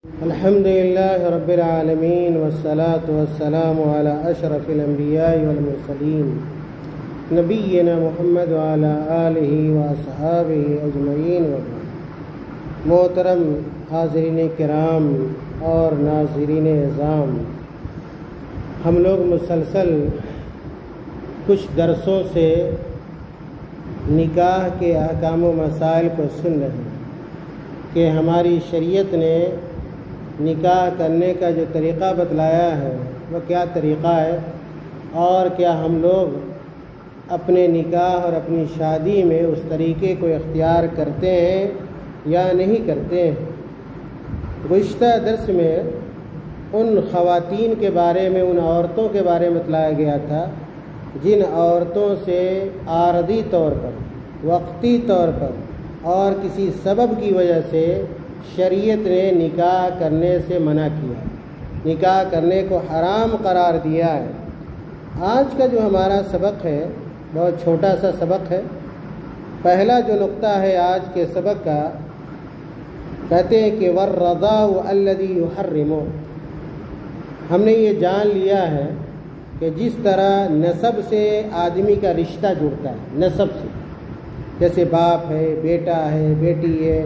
الحمد لله رب العالمين والصلاة والسلام على أشرف الأنبياء والمرسلين نبينا محمد وعلى آله وأصحابه أجمعين وبعد۔ محترم حاضرین کرام اور ناظرین اعظام، ہم لوگ مسلسل کچھ درسوں سے نکاح کے احکام و مسائل کو سن رہے ہیں کہ ہماری شریعت نے نکاح کرنے کا جو طریقہ بتلایا ہے وہ کیا طریقہ ہے، اور کیا ہم لوگ اپنے نکاح اور اپنی شادی میں اس طریقے کو اختیار کرتے ہیں یا نہیں کرتے ہیں۔ گزشتہ درس میں ان خواتین کے بارے میں، ان عورتوں کے بارے میں بتلایا گیا تھا جن عورتوں سے عارضی طور پر، وقتی طور پر اور کسی سبب کی وجہ سے شریعت نے نکاح کرنے سے منع کیا، نکاح کرنے کو حرام قرار دیا ہے۔ آج کا جو ہمارا سبق ہے بہت چھوٹا سا سبق ہے۔ پہلا جو نقطہ ہے آج کے سبق کا، کہتے ہیں کہ وَالرَّضَاءُ الَّذِي يُحَرِّمُ۔ ہم نے یہ جان لیا ہے کہ جس طرح نسب سے آدمی کا رشتہ جڑتا ہے، نسب سے، جیسے باپ ہے، بیٹا ہے، بیٹی ہے،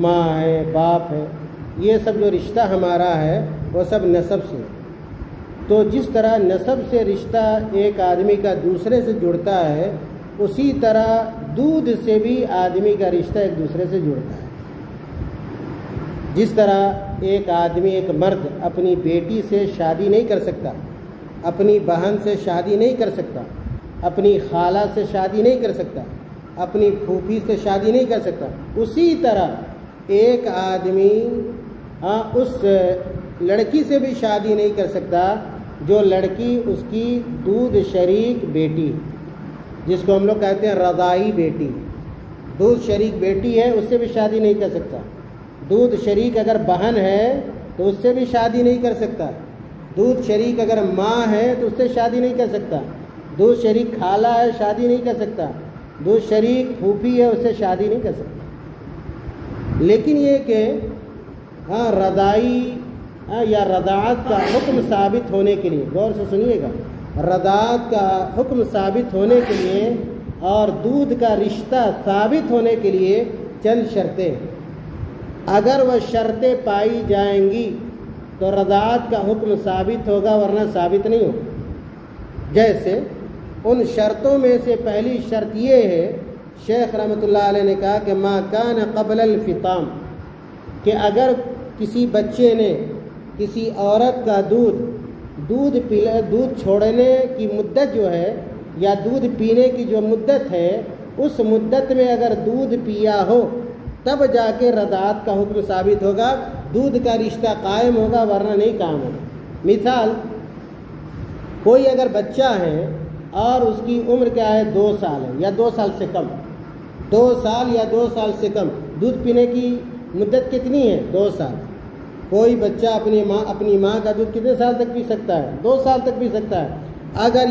ماں ہے، باپ ہے، یہ سب جو رشتہ ہمارا ہے وہ سب نسب سے۔ تو جس طرح نسب سے رشتہ ایک آدمی کا دوسرے سے جڑتا ہے، اسی طرح دودھ سے بھی آدمی کا رشتہ ایک دوسرے سے جڑتا ہے۔ جس طرح ایک آدمی، ایک مرد اپنی بیٹی سے شادی نہیں کر سکتا، اپنی بہن سے شادی نہیں کر سکتا، اپنی خالہ سے شادی نہیں کر سکتا، اپنی پھوپھی سے شادی نہیں کر سکتا، اسی طرح ایک آدمی اس لڑکی سے بھی شادی نہیں کر سکتا جو لڑکی اس کی دودھ شریک بیٹی، جس کو ہم لوگ کہتے ہیں رضائی بیٹی، دودھ شریک بیٹی ہے، اس سے بھی شادی نہیں کر سکتا۔ دودھ شریک اگر بہن ہے تو اس سے بھی شادی نہیں کر سکتا۔ دودھ شریک اگر ماں ہے تو اس سے شادی نہیں کر سکتا۔ دودھ شریک خالہ ہے، شادی نہیں کر سکتا۔ دودھ شریک پھوپھی ہے، اس سے شادی نہیں کر سکتا۔ لیکن یہ کہ رضائی یا رضاعت کا حکم ثابت ہونے کے لیے، غور سے سنیے گا، رضاعت کا حکم ثابت ہونے کے لیے اور دودھ کا رشتہ ثابت ہونے کے لیے چند شرطیں، اگر وہ شرطیں پائی جائیں گی تو رضاعت کا حکم ثابت ہوگا، ورنہ ثابت نہیں ہوگا۔ جیسے ان شرطوں میں سے پہلی شرط یہ ہے، شیخ رحمۃ اللہ علیہ نے کہا کہ ما کان قبل الفطام، کہ اگر کسی بچے نے کسی عورت کا دودھ چھوڑنے کی مدت جو ہے یا دودھ پینے کی جو مدت ہے، اس مدت میں اگر دودھ پیا ہو تب جا کے رضاعت کا حکم ثابت ہوگا، دودھ کا رشتہ قائم ہوگا، ورنہ نہیں قائم ہوگا۔ مثال، کوئی اگر بچہ ہے اور اس کی عمر کیا ہے، 2 سال ہے یا 2 سال سے کم، 2 سال یا 2 سال سے کم، دودھ پینے کی مدت کتنی ہے، 2 سال۔ کوئی بچہ اپنی ماں کا دودھ کتنے سال تک پی سکتا ہے، 2 سال تک پی سکتا ہے۔ اگر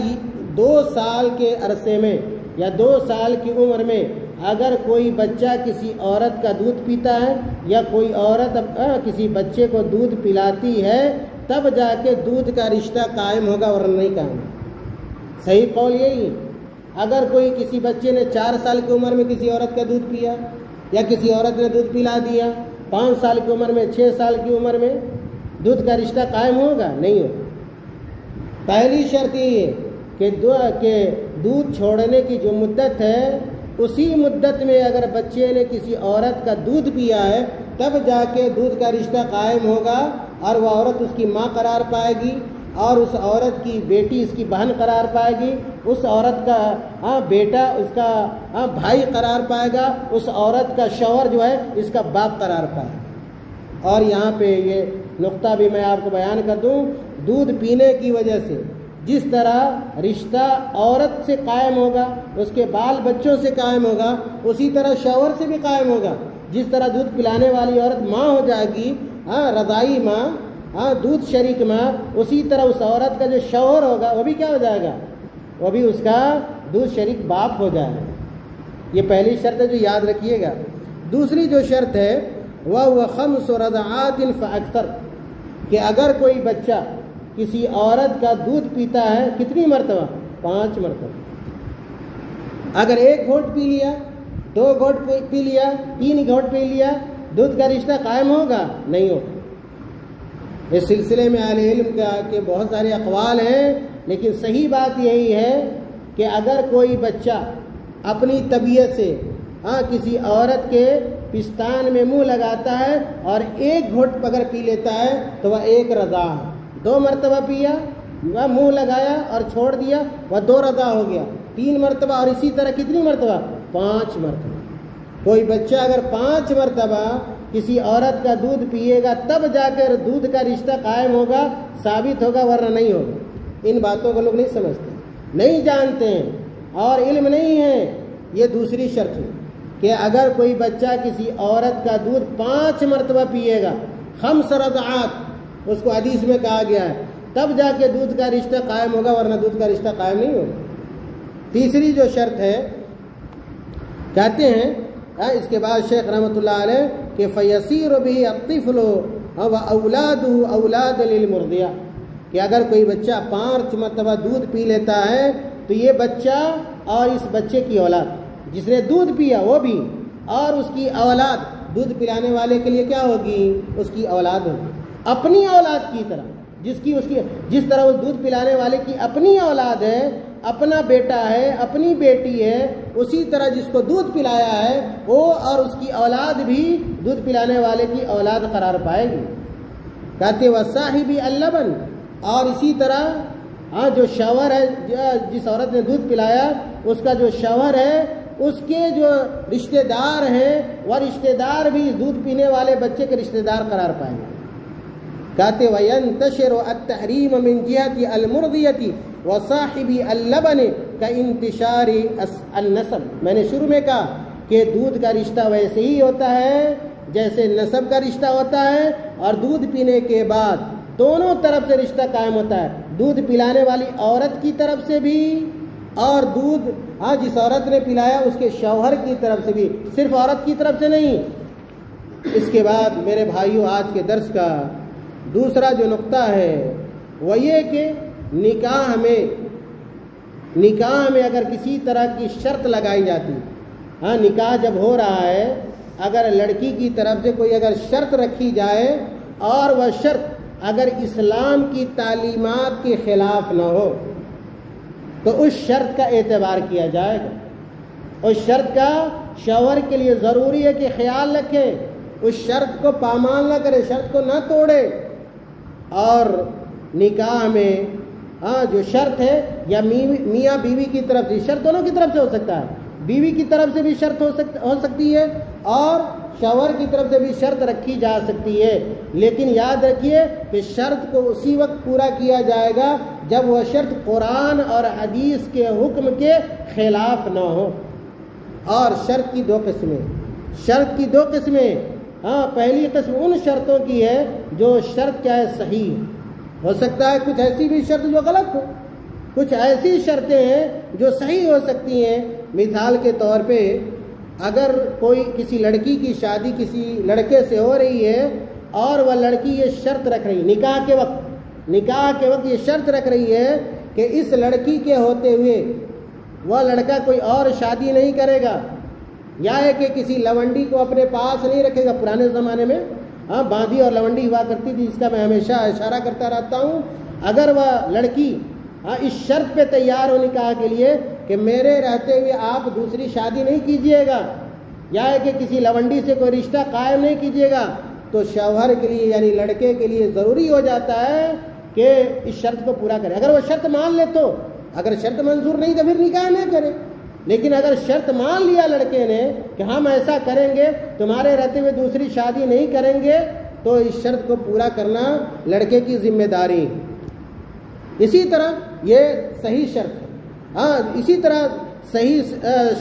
2 سال کے عرصے میں یا 2 سال کی عمر میں اگر کوئی بچہ کسی عورت کا دودھ پیتا ہے یا کوئی عورت کسی بچے کو دودھ پلاتی ہے، تب جا کے دودھ کا رشتہ قائم ہوگا، ورنہ نہیں قائم ہوگا۔ صحیح قول یہی ہے۔ اگر کوئی کسی بچے نے 4 سال کی عمر میں کسی عورت کا دودھ پیا یا کسی عورت نے دودھ پلا دیا 5 سال کی عمر میں، 6 سال کی عمر میں، دودھ کا رشتہ قائم ہوگا؟ نہیں ہوگا۔ پہلی شرط یہ ہے کہ دودھ چھوڑنے کی جو مدت ہے، اسی مدت میں اگر بچے نے کسی عورت کا دودھ پیا ہے تب جا کے دودھ کا رشتہ قائم ہوگا، اور وہ عورت اس کی ماں قرار پائے گی، اور اس عورت کی بیٹی اس کی بہن قرار پائے گی، اس عورت کا بیٹا اس کا بھائی قرار پائے گا، اس عورت کا شوہر جو ہے اس کا باپ قرار پائے گا۔ اور یہاں پہ یہ نقطہ بھی میں آپ کو بیان کر دوں، دودھ پینے کی وجہ سے جس طرح رشتہ عورت سے قائم ہوگا، اس کے بال بچوں سے قائم ہوگا، اسی طرح شوہر سے بھی قائم ہوگا۔ جس طرح دودھ پلانے والی عورت ماں ہو جائے گی، رضائی ماں، دودھ شریک ماں، اسی طرح اس عورت کا جو شوہر ہوگا وہ بھی کیا ہو جائے گا، وہ بھی اس کا دودھ شریک باپ ہو جائے گا۔ یہ پہلی شرط ہے جو یاد رکھیے گا۔ دوسری جو شرط ہے وَهُوَ 5 رضعات فَأَكْثَرَ، کہ اگر کوئی بچہ کسی عورت کا دودھ پیتا ہے کتنی مرتبہ؟ 5 مرتبہ۔ اگر 1 گھونٹ پی لیا، 2 گھونٹ پی لیا، 3 گھونٹ پی لیا، دودھ کا رشتہ قائم ہوگا؟ نہیں ہوگا۔ اس سلسلے میں اہل علم کے بہت سارے اقوال ہیں، لیکن صحیح بات یہی ہے کہ اگر کوئی بچہ اپنی طبیعت سے کسی عورت کے پستان میں منہ لگاتا ہے اور 1 گھونٹ اگر پی لیتا ہے تو وہ 1 رضع ہے۔ 2 مرتبہ پیا، وہ منہ لگایا اور چھوڑ دیا، وہ 2 رضع ہو گیا۔ 3 مرتبہ، اور اسی طرح کتنی مرتبہ؟ 5 مرتبہ۔ کوئی بچہ اگر 5 مرتبہ کسی عورت کا دودھ پیے گا تب جا کر دودھ کا رشتہ قائم ہوگا، ثابت ہوگا، ورنہ نہیں ہوگا۔ ان باتوں کو لوگ نہیں سمجھتے، نہیں جانتے ہیں اور علم نہیں ہے۔ یہ دوسری شرط ہے کہ اگر کوئی بچہ کسی عورت کا دودھ 5 مرتبہ پیے گا، 5 رضعات اس کو حدیث میں کہا گیا ہے، تب جا کے دودھ کا رشتہ قائم ہوگا، ورنہ دودھ کا رشتہ قائم نہیں ہوگا۔ تیسری جو شرط ہے، کہتے ہیں اس کے بعد شیخ رحمۃ اللہ علیہ کہ فَيَسِيرُ بِهِ الطِّفْلُ وَأَوْلَادُهُ أَوْلَادٌ لِلْمُرْضِعَةِ، کہ اگر کوئی بچہ 5 مرتبہ دودھ پی لیتا ہے تو یہ بچہ اور اس بچے کی اولاد، جس نے دودھ پیا وہ بھی، اور اس کی اولاد دودھ پلانے والے کے لیے کیا ہوگی؟ اس کی اولاد ہوگی، اپنی اولاد کی طرح، جس طرح اس دودھ پلانے والے کی اپنی اولاد ہے، اپنا بیٹا ہے، اپنی بیٹی ہے، اسی طرح جس کو دودھ پلایا ہے وہ اور اس کی اولاد بھی دودھ پلانے والے کی اولاد قرار پائے گی۔ کہتے وَصَاحِبِ اللَّبَنِ، اور اسی طرح جو شوہر ہے، جس عورت نے دودھ پلایا اس کا جو شوہر ہے، اس کے جو رشتہ دار ہیں وہ رشتہ دار بھی دودھ پینے والے بچے کے رشتہ دار قرار پائیں گے۔ کہتے وَيَنْتَشِرُ التَّحْرِيمُ مِنْ جِهَةِ الْمُرْضِيَةِ وَصَاحِبِ اللَّبَنِ كَانْتِشَارِ النَّسَبِ، میں نے شروع میں کہا کہ دودھ کا رشتہ ویسے ہی ہوتا ہے جیسے نسب کا رشتہ ہوتا ہے، اور دودھ پینے کے بعد دونوں طرف سے رشتہ قائم ہوتا ہے، دودھ پلانے والی عورت کی طرف سے بھی اور دودھ جس عورت نے پلایا اس کے شوہر کی طرف سے بھی، صرف عورت کی طرف سے نہیں۔ اس کے بعد میرے بھائیوں، آج کے درس کا دوسرا جو نقطہ ہے وہ یہ کہ نکاح میں اگر کسی طرح کی شرط لگائی جاتی، نکاح جب ہو رہا ہے، اگر لڑکی کی طرف سے کوئی اگر شرط رکھی جائے اور وہ شرط اگر اسلام کی تعلیمات کے خلاف نہ ہو تو اس شرط کا اعتبار کیا جائے گا۔ اس شرط کا شوہر کے لیے ضروری ہے کہ خیال رکھے، اس شرط کو پامال نہ کرے، شرط کو نہ توڑے۔ اور نکاح میں جو شرط ہے، یا میاں بیوی کی طرف سے، شرط دونوں کی طرف سے ہو سکتا ہے، بیوی کی طرف سے بھی شرط ہو سکتی ہے اور شوہر کی طرف سے بھی شرط رکھی جا سکتی ہے، لیکن یاد رکھیے کہ شرط کو اسی وقت پورا کیا جائے گا جب وہ شرط قرآن اور حدیث کے حکم کے خلاف نہ ہو۔ اور شرط کی 2 قسمیں، پہلی قسم ان شرطوں کی ہے جو شرط کیا ہے؟ صحیح ہو سکتا ہے، کچھ ایسی بھی شرط جو غلط ہو، کچھ ایسی شرطیں ہیں جو صحیح ہو سکتی ہیں۔ مثال کے طور پہ اگر کوئی کسی لڑکی کی شادی کسی لڑکے سے ہو رہی ہے اور وہ لڑکی یہ شرط رکھ رہی ہے، نکاح کے وقت یہ شرط رکھ رہی ہے کہ اس لڑکی کے ہوتے ہوئے وہ لڑکا کوئی اور شادی نہیں کرے گا، یا ہے کہ کسی لونڈی کو اپنے پاس نہیں رکھے گا۔ پرانے زمانے میں باندھی اور لونڈی ہوا کرتی تھی، جس کا میں ہمیشہ اشارہ کرتا رہتا ہوں۔ اگر وہ لڑکی اس شرط پہ تیار ہو نکاح کے لیے کہ میرے رہتے ہوئے آپ دوسری شادی نہیں کیجئے گا، یا ہے کہ کسی لونڈی سے کوئی رشتہ قائم نہیں کیجئے گا، تو شوہر کے لیے یعنی لڑکے کے لیے ضروری ہو جاتا ہے کہ اس شرط کو پورا کرے۔ اگر وہ شرط مان لے تو، اگر شرط منظور نہیں تو پھر نکاح نہ کرے، لیکن اگر شرط مان لیا لڑکے نے کہ ہم ایسا کریں گے، تمہارے رہتے ہوئے دوسری شادی نہیں کریں گے، تو اس شرط کو پورا کرنا لڑکے کی ذمہ داری۔ اسی طرح یہ صحیح شرط ہے۔ اسی طرح صحیح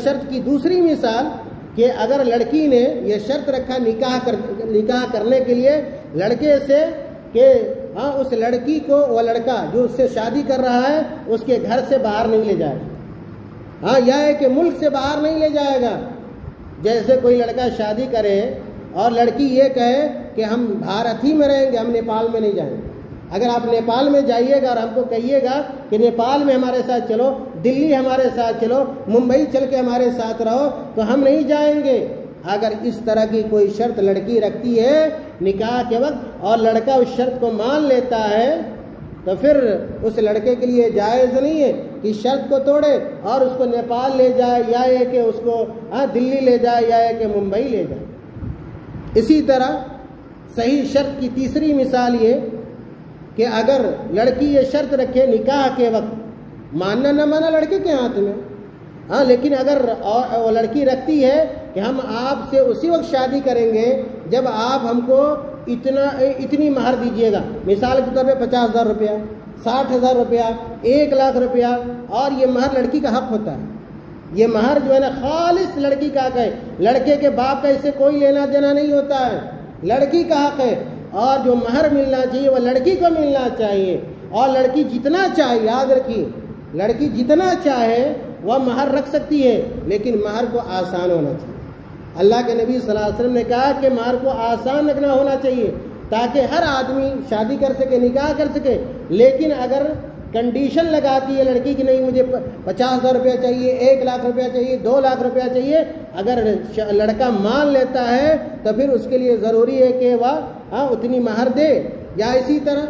شرط کی دوسری مثال کہ اگر لڑکی نے یہ شرط رکھا نکاح کرنے کے لیے لڑکے سے کہ اس لڑکی کو وہ لڑکا جو اس سے شادی کر رہا ہے اس کے گھر سے باہر نہیں لے جائے گا، یا ہے کہ ملک سے باہر نہیں لے جائے گا۔ جیسے کوئی لڑکا شادی کرے اور لڑکی یہ کہے کہ ہم بھارت ہی میں رہیں گے، ہم نیپال میں نہیں جائیں گے۔ اگر آپ نیپال میں جائیے گا اور ہم کو کہیے گا کہ نیپال میں ہمارے ساتھ چلو، دلی ہمارے ساتھ چلو، ممبئی چل کے ہمارے ساتھ رہو، تو ہم نہیں جائیں گے۔ اگر اس طرح کی کوئی شرط لڑکی رکھتی ہے نکاح کے وقت اور لڑکا اس شرط کو مان لیتا ہے تو پھر اس لڑکے کے لیے جائز نہیں ہے کہ شرط کو توڑے اور اس کو نیپال لے جائے، یا یہ کہ اس کو دلی لے جائے، یا یہ کہ ممبئی لے جائے۔ اسی طرح صحیح شرط کی تیسری مثال یہ کہ اگر لڑکی یہ شرط رکھے نکاح کے وقت، ماننا نہ مانا لڑکے کے ہاتھ میں، لیکن اگر وہ لڑکی رکھتی ہے کہ ہم آپ سے اسی وقت شادی کریں گے جب آپ ہم کو اتنی مہر دیجیے گا، مثال کے طور پہ 50,000 روپیہ، 60,000 روپیہ، 1,00,000 روپیہ، اور یہ مہر لڑکی کا حق ہوتا ہے۔ یہ مہر جو ہے نا خالص لڑکی کا حق ہے، لڑکے کے باپ کا اس سے کوئی لینا دینا نہیں ہوتا ہے، لڑکی کا حق ہے، اور جو مہر ملنا چاہیے وہ لڑکی کو ملنا چاہیے، اور لڑکی جتنا چاہے، یاد رکھیے لڑکی جتنا چاہے وہ مہر رکھ سکتی ہے، لیکن مہر کو آسان ہونا چاہیے۔ اللہ کے نبی صلی اللہ علیہ وسلم نے کہا کہ مہر کو آسان رکھنا ہونا چاہیے تاکہ ہر آدمی شادی کر سکے، نکاح کر سکے۔ لیکن اگر کنڈیشن لگاتی ہے لڑکی کی، نہیں مجھے 50,000 روپیہ چاہیے، 1,00,000 روپیہ چاہیے، 2,00,000 روپیہ چاہیے، اگر لڑکا مان لیتا ہے تو پھر اس کے لیے ضروری ہے کہ وہ اتنی مہر دے۔ یا اسی طرح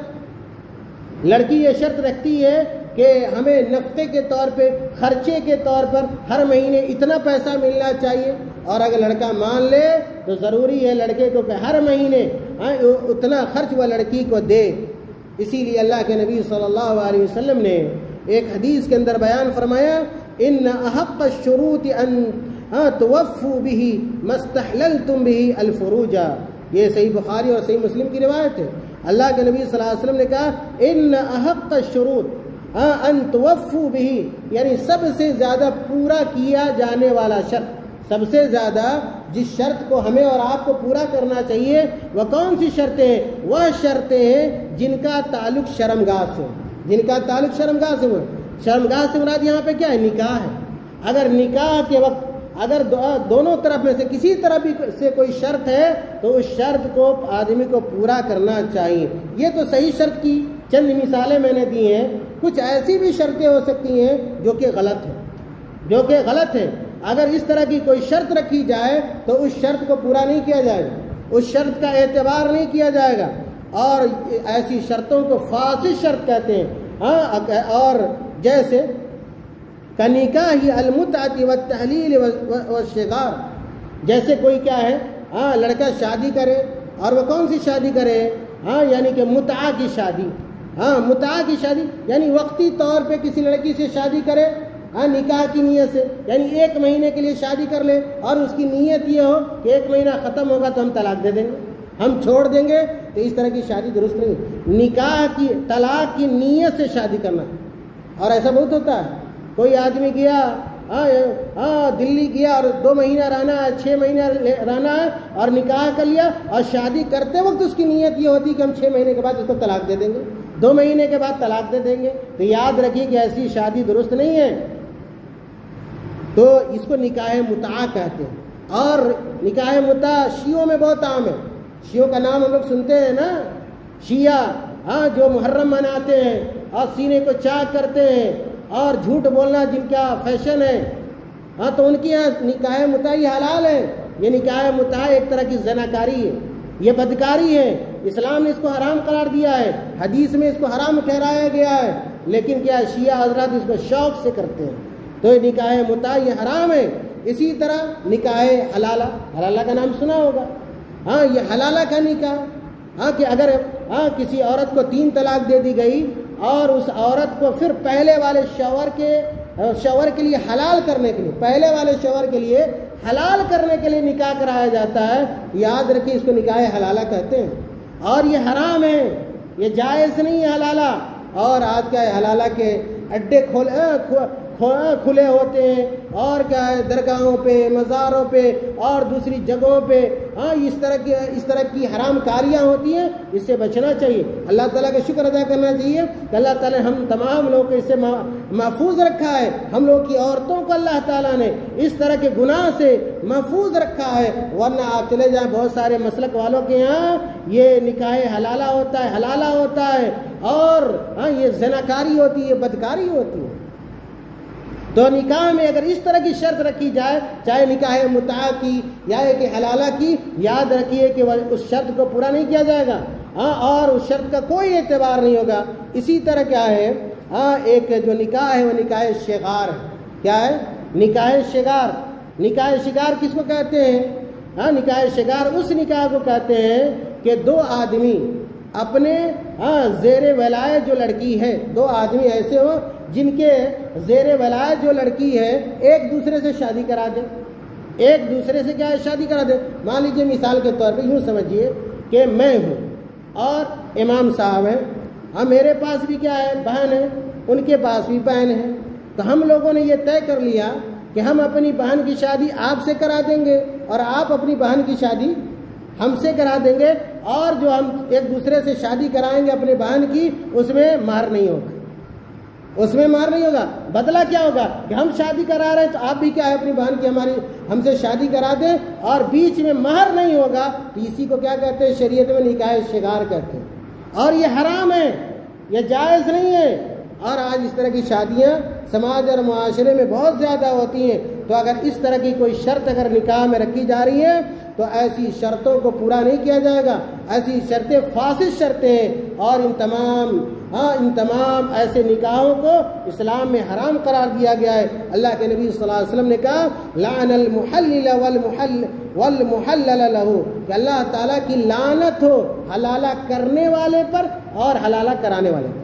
لڑکی یہ شرط رکھتی ہے کہ ہمیں نفقے کے طور پہ، خرچے کے طور پر ہر مہینے اتنا پیسہ ملنا چاہیے، اور اگر لڑکا مان لے تو ضروری ہے لڑکے کو کہ ہر مہینے اتنا خرچ وہ لڑکی کو دے۔ اسی لیے اللہ کے نبی صلی اللہ علیہ وسلم نے ایک حدیث کے اندر بیان فرمایا، ان احق الشروط ان توفوا به ما استحللتم به الفروج۔ یہ صحیح بخاری اور صحیح مسلم کی روایت ہے۔ اللہ کے نبی صلی اللہ علیہ وسلم نے کہا ان احق الشروط ان توفوا به، یعنی سب سے زیادہ پورا کیا جانے والا شرط، سب سے زیادہ جس شرط کو ہمیں اور آپ کو پورا کرنا چاہیے وہ کون سی شرطیں ہیں؟ وہ شرطیں ہیں جن کا تعلق شرمگاہ سے، جن کا تعلق شرمگاہ سے ہو۔ شرمگاہ سے مراد یہاں پہ کیا ہے؟ نکاح ہے۔ اگر نکاح کے وقت اگر دونوں طرف میں سے کسی طرف سے کوئی شرط ہے تو اس شرط کو آدمی کو پورا کرنا چاہیے۔ یہ تو صحیح شرط کی چند مثالیں میں نے دی ہیں، کچھ ایسی بھی شرطیں ہو سکتی ہیں جو کہ غلط ہیں، جو کہ غلط ہے۔ اگر اس طرح کی کوئی شرط رکھی جائے تو اس شرط کو پورا نہیں کیا جائے گا، اس شرط کا اعتبار نہیں کیا جائے گا، اور ایسی شرطوں کو فاسد شرط کہتے ہیں۔ اور جیسے کنکاح المتعۃ والتحلیل والشغار، جیسے کوئی کیا ہے لڑکا شادی کرے، اور وہ کون سی شادی کرے؟ یعنی کہ متعہ کی شادی۔ متعہ کی شادی یعنی وقتی طور پہ کسی لڑکی سے شادی کرے نکاح کی نیت سے، یعنی 1 مہینے کے لیے شادی کر لے اور اس کی نیت یہ ہو کہ 1 مہینہ ختم ہوگا تو ہم طلاق دے دیں گے، ہم چھوڑ دیں گے، تو اس طرح کی شادی درست نہیں۔ نکاح کی طلاق کی نیت سے شادی کرنا، اور ایسا بہت ہوتا ہے۔ کوئی آدمی گیا دلی گیا اور 2 مہینہ رہنا ہے، 6 مہینہ رہنا ہے، اور نکاح کر لیا، اور شادی کرتے وقت اس کی نیت یہ ہوتی کہ ہم 6 مہینے کے بعد اس کو طلاق دے دیں گے، 2 مہینے کے بعد طلاق دے دیں گے، تو یاد رکھیے کہ ایسی شادی درست نہیں ہے۔ تو اس کو نکاح متعہ کہتے ہیں۔ اور نکاح متعہ شیعوں میں بہت عام ہے، شیعوں کا نام ہم لوگ سنتے ہیں نا، شیعہ جو محرم مناتے ہیں اور سینے کو چاک کرتے ہیں اور جھوٹ بولنا جن کا فیشن ہے، تو ان کی یہاں نکاح متعہ یہ حلال ہے۔ یہ نکاح متعہ ایک طرح کی زناکاری ہے، یہ بدکاری ہے، اسلام نے اس کو حرام قرار دیا ہے، حدیث میں اس کو حرام ٹھہرایا گیا ہے، لیکن کیا شیعہ حضرات اس کو شوق سے کرتے ہیں، تو یہ نکاح متعہ یہ حرام ہے۔ اسی طرح نکاح حلالہ، حلالہ کا نام سنا ہوگا، یہ حلالہ کا نکاح، کہ اگر کسی عورت کو 3 طلاق دے دی گئی اور اس عورت کو پھر پہلے والے شوہر کے لیے حلال کرنے کے لیے، پہلے والے شوہر کے لیے حلال کرنے کے لیے نکاح کرایا جاتا ہے، یاد رکھیے اس کو نکاح حلالہ کہتے ہیں، اور یہ حرام ہے، یہ جائز نہیں ہے حلالہ۔ اور آج کا حلالہ کے اڈے کھلے ہوتے ہیں، اور کیا ہے درگاہوں پہ، مزاروں پہ اور دوسری جگہوں پہ اس طرح کی حرام کاریاں ہوتی ہیں، اس سے بچنا چاہیے۔ اللہ تعالیٰ کا شکر ادا کرنا چاہیے کہ اللہ تعالیٰ نے ہم تمام لوگوں کو اس سے محفوظ رکھا ہے۔ ہم لوگ کی عورتوں کو اللہ تعالیٰ نے اس طرح کے گناہ سے محفوظ رکھا ہے، ورنہ آپ چلے جائیں بہت سارے مسلک والوں کے یہاں یہ نکاح حلالہ ہوتا ہے اور یہ زناکاری ہوتی ہے، بدکاری ہوتی ہے۔ تو نکاح میں اگر اس طرح کی شرط رکھی جائے، چاہے نکاح متعہ کی یا کہ حلالہ کی، یاد رکھیے کہ اس شرط کو پورا نہیں کیا جائے گا اور اس شرط کا کوئی اعتبار نہیں ہوگا۔ اسی طرح کیا ہے ایک جو نکاح ہے وہ نکاح شغار ہے۔ کیا ہے؟ نکاح شغار۔ نکاح شغار کس کو کہتے ہیں؟ نکاح شغار اس نکاح کو کہتے ہیں کہ دو آدمی اپنے زیر ولایت جو لڑکی ہے، دو آدمی ایسے ہو جن کے زیر ولایت جو لڑکی ہے ایک دوسرے سے شادی کرا دے، ایک دوسرے سے کیا ہے شادی کرا دے۔ مان لیجیے مثال کے طور پہ یوں سمجھیے کہ میں ہوں اور امام صاحب ہیں، میرے پاس بھی کیا ہے بہن ہے، ان کے پاس بھی بہن ہے، تو ہم لوگوں نے یہ طے کر لیا کہ ہم اپنی بہن کی شادی آپ سے کرا دیں گے اور آپ اپنی بہن کی شادی ہم سے کرا دیں گے، اور جو ہم ایک دوسرے سے شادی کرائیں گے اپنے بہن کی اس میں مہر نہیں ہوگا، اس میں مہر نہیں ہوگا۔ بدلہ کیا ہوگا کہ ہم شادی کرا رہے ہیں تو آپ بھی کیا ہے اپنی بہن کی ہم سے شادی کرا دیں، اور بیچ میں مہر نہیں ہوگا، تو اسی کو کیا کہتے ہیں شریعت میں نکاح شغار کہتے ہیں، اور یہ حرام ہے، یہ جائز نہیں ہے۔ اور آج اس طرح کی شادیاں سماج اور معاشرے میں بہت زیادہ ہوتی ہیں، تو اگر اس طرح کی کوئی شرط اگر نکاح میں رکھی جا رہی ہے تو ایسی شرطوں کو پورا نہیں کیا جائے گا، ایسی شرطیں فاسد شرطیں ہیں، اور ان تمام ایسے نکاحوں کو اسلام میں حرام قرار دیا گیا ہے۔ اللہ کے نبی صلی اللہ علیہ وسلم نے کہا لعن المحلل والمحلل له، کہ اللہ تعالیٰ کی لعنت ہو حلالہ کرنے والے پر اور حلالہ کرانے والے پر۔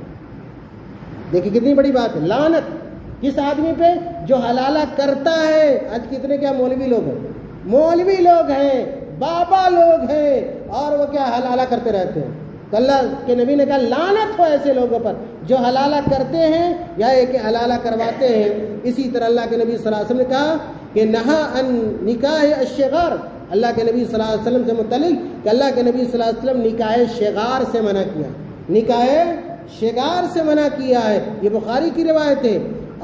دیکھیں کتنی بڑی بات ہے، لعنت کس آدمی پہ جو حلالہ کرتا ہے۔ آج کتنے کیا مولوی لوگ ہیں، بابا لوگ ہیں، اور وہ کیا حلالہ کرتے رہتے ہیں۔ تو اللہ کے نبی نے کہا لعنت ہو ایسے لوگوں پر جو حلالہ کرتے ہیں یا ایک حلالہ کرواتے ہیں۔ اسی طرح اللہ کے نبی صلی اللہ علیہ وسلم نے کہا کہ نہا ان نکاح الشغار، اللہ کے نبی صلی اللہ علیہ وسلم سے متعلق کہ اللہ کے نبی صلی اللہ علیہ وسلم نکاح شغار سے منع کیا، نکاح شغار سے منع کیا ہے، یہ بخاری کی روایت ہے۔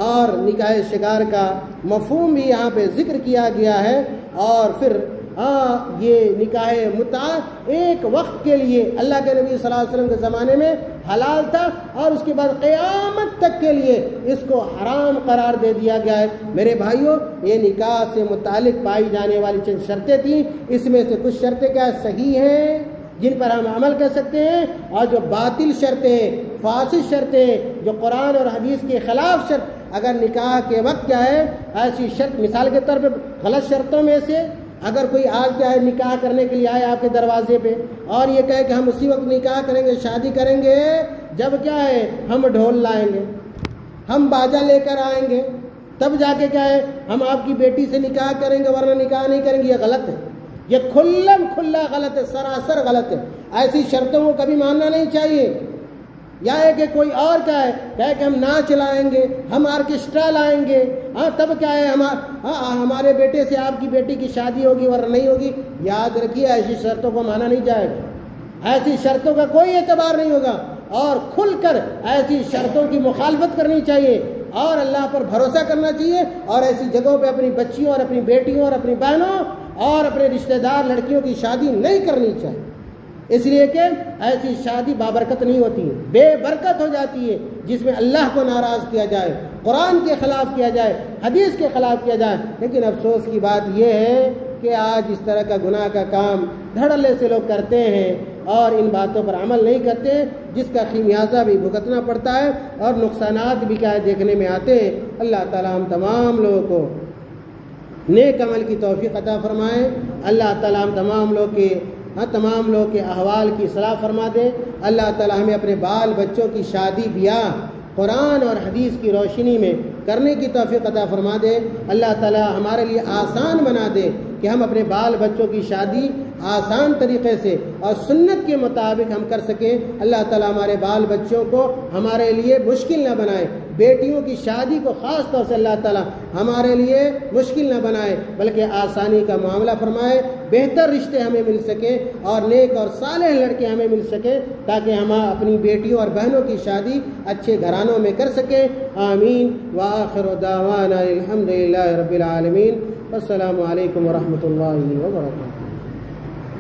اور نکاح شغار کا مفہوم بھی یہاں پہ ذکر کیا گیا ہے، اور پھر یہ نکاح متعہ ایک وقت کے لیے اللہ کے نبی صلی اللہ علیہ وسلم کے زمانے میں حلال تھا، اور اس کے بعد قیامت تک کے لیے اس کو حرام قرار دے دیا گیا ہے۔ میرے بھائیوں، یہ نکاح سے متعلق پائی جانے والی چند شرطیں تھیں، اس میں سے کچھ شرطیں کیا صحیح ہیں جن پر ہم عمل کر سکتے ہیں، اور جو باطل شرطیں، فاسد شرطیں، جو قرآن اور حدیث کے خلاف شرط، اگر نکاح کے وقت کیا ہے ایسی شرط، مثال کے طور پہ غلط شرطوں میں سے اگر کوئی آج کیا ہے نکاح کرنے کے لیے آئے آپ کے دروازے پہ اور یہ کہے کہ ہم اسی وقت نکاح کریں گے، شادی کریں گے جب کیا ہے ہم ڈھول لائیں گے، ہم باجا لے کر آئیں گے، تب جا کے کیا ہے ہم آپ کی بیٹی سے نکاح کریں گے، ورنہ نکاح نہیں کریں گے، یہ غلط ہے، یہ کھلا غلط ہے، سراسر غلط ہے۔ ایسی شرطوں کو کبھی ماننا نہیں چاہیے۔ یا ہے کہ کوئی اور کیا ہے کہے کہ ہم ناچ لائیں گے، ہم آرکیسٹرا لائیں گے، تب کیا ہے ہمارے بیٹے سے آپ کی بیٹی کی شادی ہوگی ورنہ نہیں ہوگی۔ یاد رکھیے ایسی شرطوں کو مانا نہیں جائے گا، ایسی شرطوں کا کوئی اعتبار نہیں ہوگا، اور کھل کر ایسی شرطوں کی مخالفت کرنی چاہیے اور اللہ پر بھروسہ کرنا چاہیے، اور ایسی جگہوں پہ اپنی بچیوں اور اپنی بیٹیوں اور اپنی بہنوں اور اپنے رشتہ دار لڑکیوں کی شادی نہیں کرنی چاہیے، اس لیے کہ ایسی شادی بابرکت نہیں ہوتی ہے، بے برکت ہو جاتی ہے، جس میں اللہ کو ناراض کیا جائے، قرآن کے خلاف کیا جائے، حدیث کے خلاف کیا جائے۔ لیکن افسوس کی بات یہ ہے کہ آج اس طرح کا گناہ کا کام دھڑلے سے لوگ کرتے ہیں اور ان باتوں پر عمل نہیں کرتے، جس کا خمیازہ بھی بھگتنا پڑتا ہے اور نقصانات بھی کیا دیکھنے میں آتے ہیں۔ اللہ تعالی ہم تمام لوگوں کو نیک عمل کی توفیق عطا فرمائے، اللہ تعالی ہم تمام لوگ کے احوال کی اصلاح فرما دے، اللہ تعالی ہمیں اپنے بال بچوں کی شادی بیاہ قرآن اور حدیث کی روشنی میں کرنے کی توفیق عطا فرما دے، اللہ تعالی ہمارے لیے آسان بنا دے کہ ہم اپنے بال بچوں کی شادی آسان طریقے سے اور سنت کے مطابق ہم کر سکیں۔ اللہ تعالی ہمارے بال بچوں کو ہمارے لیے مشکل نہ بنائے، بیٹیوں کی شادی کو خاص طور سے اللہ تعالیٰ ہمارے لیے مشکل نہ بنائے بلکہ آسانی کا معاملہ فرمائے، بہتر رشتے ہمیں مل سکیں اور نیک اور صالح لڑکے ہمیں مل سکیں تاکہ ہم اپنی بیٹیوں اور بہنوں کی شادی اچھے گھرانوں میں کر سکیں۔ آمین۔ وآخر دعوانا الحمدللہ رب العالمین۔ السلام علیکم ورحمۃ اللہ وبرکاتہ۔